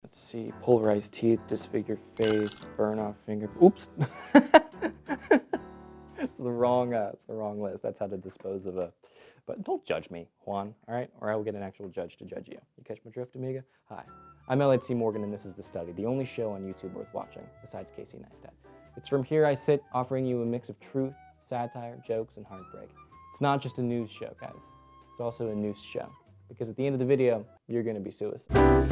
Let's see, pulverized teeth, disfigured face, burn off finger. Oops. It's the wrong list. That's how to dispose of a. But don't judge me, Juan, all right? Or I will get an actual judge to judge you. You catch my drift, amiga? Hi, I'm Elliot C. Morgan, and this is The Study, the only show on YouTube worth watching, besides Casey Neistat. It's from here I sit, offering you a mix of truth, satire, jokes, and heartbreak. It's not just a news show, guys. It's also a noose show. Because at the end of the video, you're gonna be suicidal.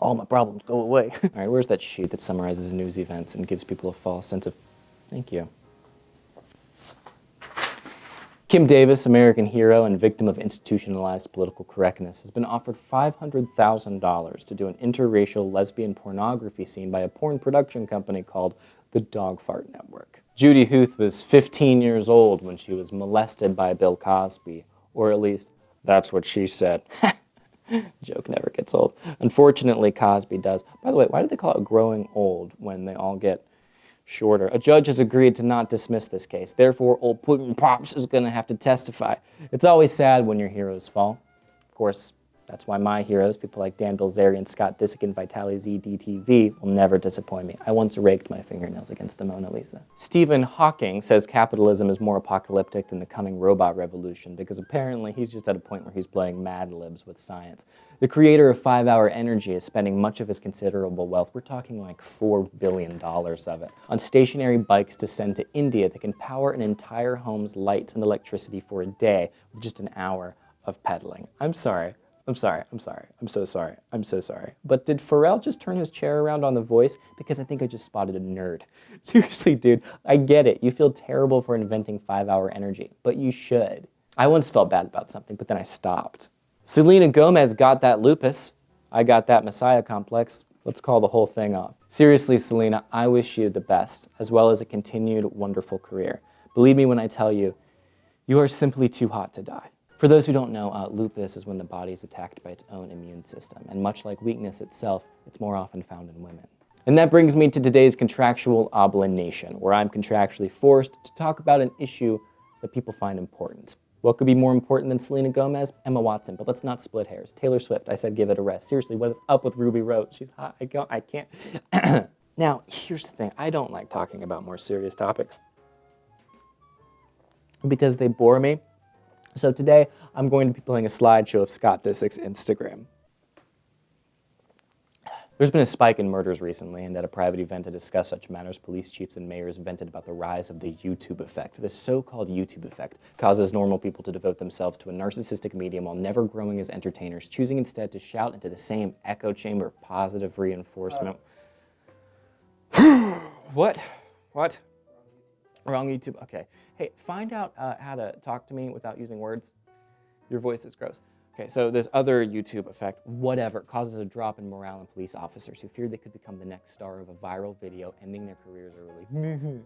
All my problems go away. All right, where's that sheet that summarizes news events and gives people a false sense of, thank you. Kim Davis, American hero and victim of institutionalized political correctness, has been offered $500,000 to do an interracial lesbian pornography scene by a porn production company called the Dog Fart Network. Judy Huth was 15 years old when she was molested by Bill Cosby, or at least that's what she said. Joke never gets old. Unfortunately, Cosby does. By the way, why do they call it growing old when they all get shorter? A judge has agreed to not dismiss this case. Therefore, old Putin Pops is going to have to testify. It's always sad when your heroes fall. Of course, that's why my heroes, people like Dan Bilzerian, Scott Disick, and Vitaly ZDTV, will never disappoint me. I once raked my fingernails against the Mona Lisa. Stephen Hawking says capitalism is more apocalyptic than the coming robot revolution because apparently he's just at a point where he's playing Mad Libs with science. The creator of 5 Hour Energy is spending much of his considerable wealth, we're talking like $4 billion of it, on stationary bikes to send to India that can power an entire home's lights and electricity for a day with just an hour of pedaling. I'm sorry. I'm so sorry. But did Pharrell just turn his chair around on The Voice? Because I think I just spotted a nerd. Seriously, dude, I get it. You feel terrible for inventing 5 Hour Energy, but you should. I once felt bad about something, but then I stopped. Selena Gomez got that lupus. I got that Messiah complex. Let's call the whole thing off. Seriously, Selena, I wish you the best, as well as a continued wonderful career. Believe me when I tell you, you are simply too hot to die. For those who don't know, lupus is when the body is attacked by its own immune system, and much like weakness itself, it's more often found in women. And that brings me to today's contractual obligation, where I'm contractually forced to talk about an issue that people find important. What could be more important than Selena Gomez? Emma Watson, but let's not split hairs. Taylor Swift, I said give it a rest. Seriously, what is up with Ruby Rose? She's hot, I can't. Now, here's the thing, I don't like talking about more serious topics because they bore me. So today, I'm going to be playing a slideshow of Scott Disick's Instagram. There's been a spike in murders recently, and at a private event to discuss such matters, police chiefs and mayors vented about the rise of the YouTube effect. This so-called YouTube effect causes normal people to devote themselves to a narcissistic medium while never growing as entertainers, choosing instead to shout into the same echo chamber of positive reinforcement. What? Wrong YouTube, okay. Hey, find out how to talk to me without using words. Your voice is gross. Okay, so this other YouTube effect, whatever, causes a drop in morale in police officers who fear they could become the next star of a viral video, ending their careers early.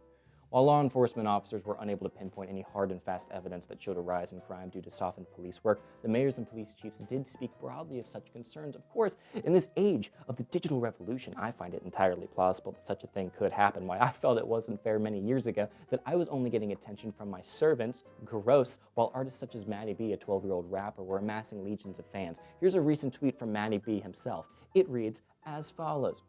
While law enforcement officers were unable to pinpoint any hard and fast evidence that showed a rise in crime due to softened police work, the mayors and police chiefs did speak broadly of such concerns. Of course, in this age of the digital revolution, I find it entirely plausible that such a thing could happen. Why I felt it wasn't fair many years ago that I was only getting attention from my servants, gross, while artists such as Matty B, a 12-year-old rapper, were amassing legions of fans. Here's a recent tweet from Matty B himself. It reads as follows.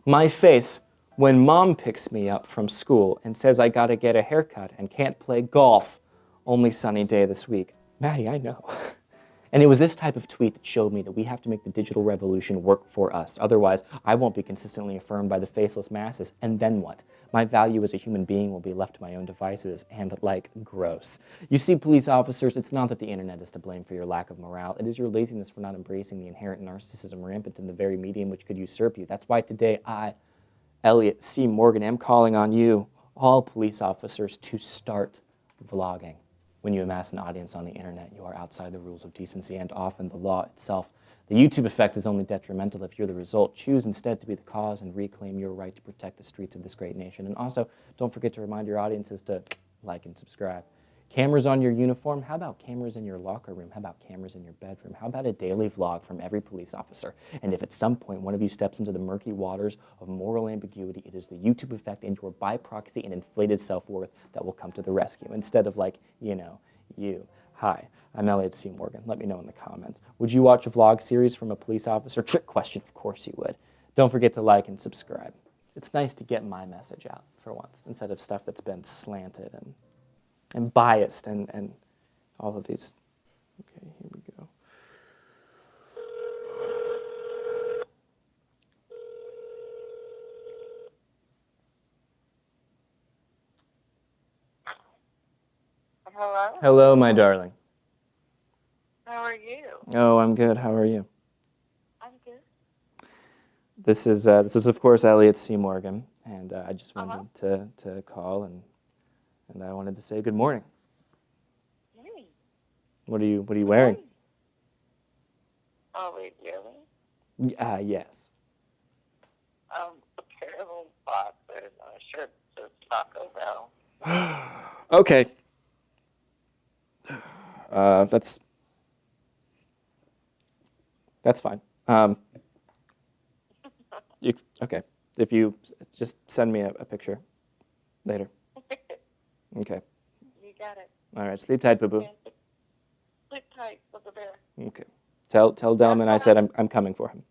My face when mom picks me up from school and says I gotta get a haircut and can't play golf. Only sunny day this week. Maddie, I know. And it was this type of tweet that showed me that we have to make the digital revolution work for us. Otherwise, I won't be consistently affirmed by the faceless masses. And then what? My value as a human being will be left to my own devices and, like, gross. You see, police officers, it's not that the internet is to blame for your lack of morale. It is your laziness for not embracing the inherent narcissism rampant in the very medium which could usurp you. That's why today Elliot C. Morgan, am calling on you, all police officers, to start vlogging. When you amass an audience on the internet, you are outside the rules of decency and often the law itself. The YouTube effect is only detrimental if you're the result. Choose instead to be the cause and reclaim your right to protect the streets of this great nation. And also, don't forget to remind your audiences to like and subscribe. Cameras on your uniform? How about cameras in your locker room? How about cameras in your bedroom? How about a daily vlog from every police officer? And if at some point one of you steps into the murky waters of moral ambiguity, it is the YouTube effect and your by proxy and inflated self-worth that will come to the rescue, instead of like, you. Hi, I'm Elliot C. Morgan. Let me know in the comments. Would you watch a vlog series from a police officer? Trick question, of course you would. Don't forget to like and subscribe. It's nice to get my message out for once, instead of stuff that's been slanted and biased and all of these. Okay, here we go. Hello? Hello, my darling. How are you? Oh, I'm good. How are you? I'm good. This is of course Elliot C. Morgan, and I just wanted to call and I wanted to say good morning. Hey. What are you wearing? Oh, wait, really? Yes. A pair of old boxers and a shirt to Taco Bell. Okay. That's fine. Okay. If you just send me a picture later. Okay. You got it. All right. Sleep tight, boo boo. Sleep tight with the bear. Okay. Tell Delman I said I'm coming for him.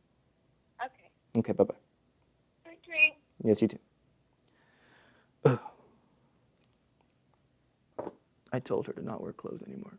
Okay. Okay. Bye bye. Sweet dreams. Yes, you too. I told her to not wear clothes anymore.